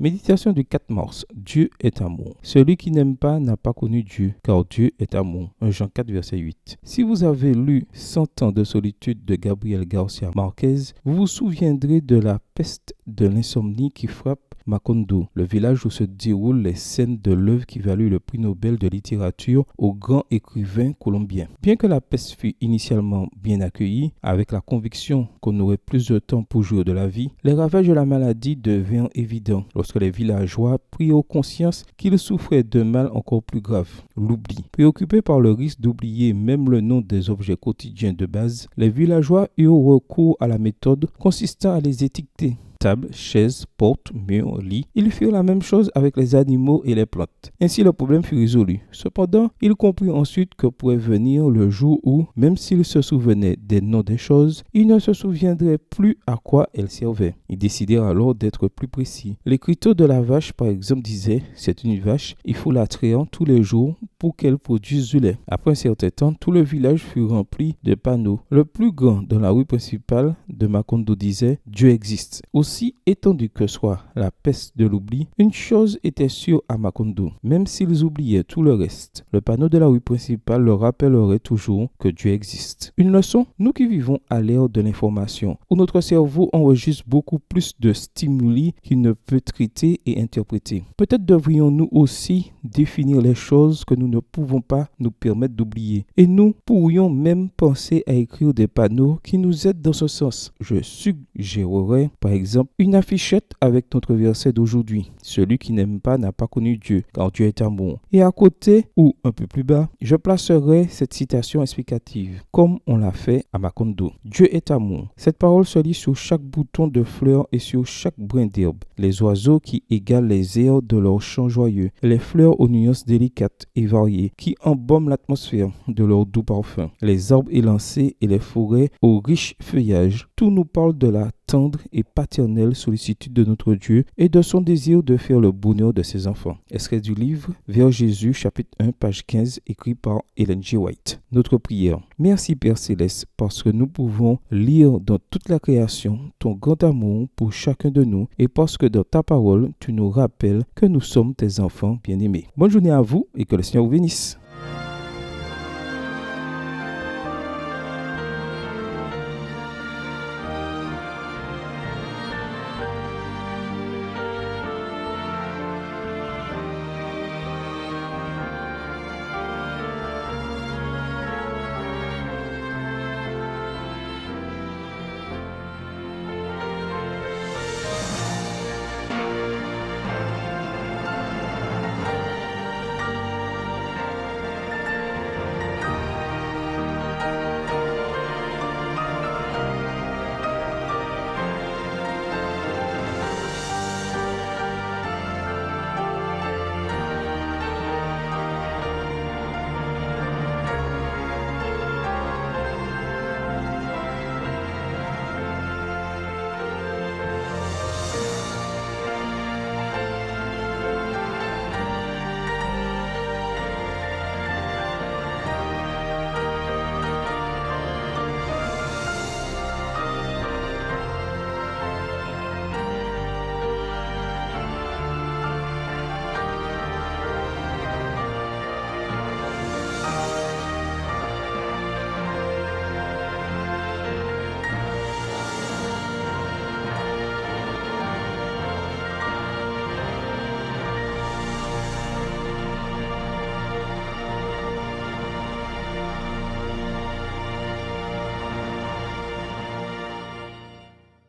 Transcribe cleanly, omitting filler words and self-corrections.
Méditation du 4 mars. Dieu est amour. Celui qui n'aime pas n'a pas connu Dieu, car Dieu est amour. 1 Jean 4, verset 8. Si vous avez lu 100 ans de solitude de Gabriel Garcia Marquez, vous vous souviendrez de la peste de l'insomnie qui frappe Macondo, le village où se déroulent les scènes de l'œuvre qui valut le prix Nobel de littérature au grand écrivain colombien. Bien que la peste fût initialement bien accueillie, avec la conviction qu'on aurait plus de temps pour jouir de la vie, les ravages de la maladie devinrent évidents lorsque les villageois prirent conscience qu'ils souffraient d'un mal encore plus grave, l'oubli. Préoccupés par le risque d'oublier même le nom des objets quotidiens de base, les villageois eurent recours à la méthode consistant à les étiqueter. Table, chaises, portes, murs, lits. Ils firent la même chose avec les animaux et les plantes. Ainsi, le problème fut résolu. Cependant, ils comprirent ensuite que pourrait venir le jour où, même s'ils se souvenaient des noms des choses, ils ne se souviendraient plus à quoi elles servaient. Ils décidèrent alors d'être plus précis. L'écriteau de la vache, par exemple, disait « C'est une vache, il faut la traire tous les jours pour qu'elle produise du lait ». Après un certain temps, tout le village fut rempli de panneaux. Le plus grand dans la rue principale de Macondo disait « Dieu existe ». Aussi étendu que soit la peste de l'oubli, une chose était sûre à Macondo. Même s'ils oubliaient tout le reste, le panneau de la rue principale leur rappellerait toujours que Dieu existe. Une leçon, nous qui vivons à l'ère de l'information, où notre cerveau enregistre beaucoup plus de stimuli qu'il ne peut traiter et interpréter. Peut-être devrions-nous aussi définir les choses que nous ne pouvons pas nous permettre d'oublier. Et nous pourrions même penser à écrire des panneaux qui nous aident dans ce sens. Je suggérerais, par exemple, une affichette avec notre verset d'aujourd'hui. Celui qui n'aime pas n'a pas connu Dieu, car Dieu est amour. Et à côté, ou un peu plus bas, je placerai cette citation explicative, comme on l'a fait à Macondo. Dieu est amour. Cette parole se lit sur chaque bouton de fleurs et sur chaque brin d'herbe. Les oiseaux qui égalent les airs de leurs chants joyeux, les fleurs aux nuances délicates et variées, qui embaument l'atmosphère de leur doux parfum, les arbres élancés et les forêts aux riches feuillages. Tout nous parle de la tendre et paternelle sollicitude de notre Dieu et de son désir de faire le bonheur de ses enfants. Extrait du livre Vers Jésus, chapitre 1, page 15, écrit par Ellen G. White. Notre prière. Merci Père Céleste, parce que nous pouvons lire dans toute la création ton grand amour pour chacun de nous et parce que dans ta parole, tu nous rappelles que nous sommes tes enfants bien-aimés. Bonne journée à vous et que le Seigneur vous bénisse.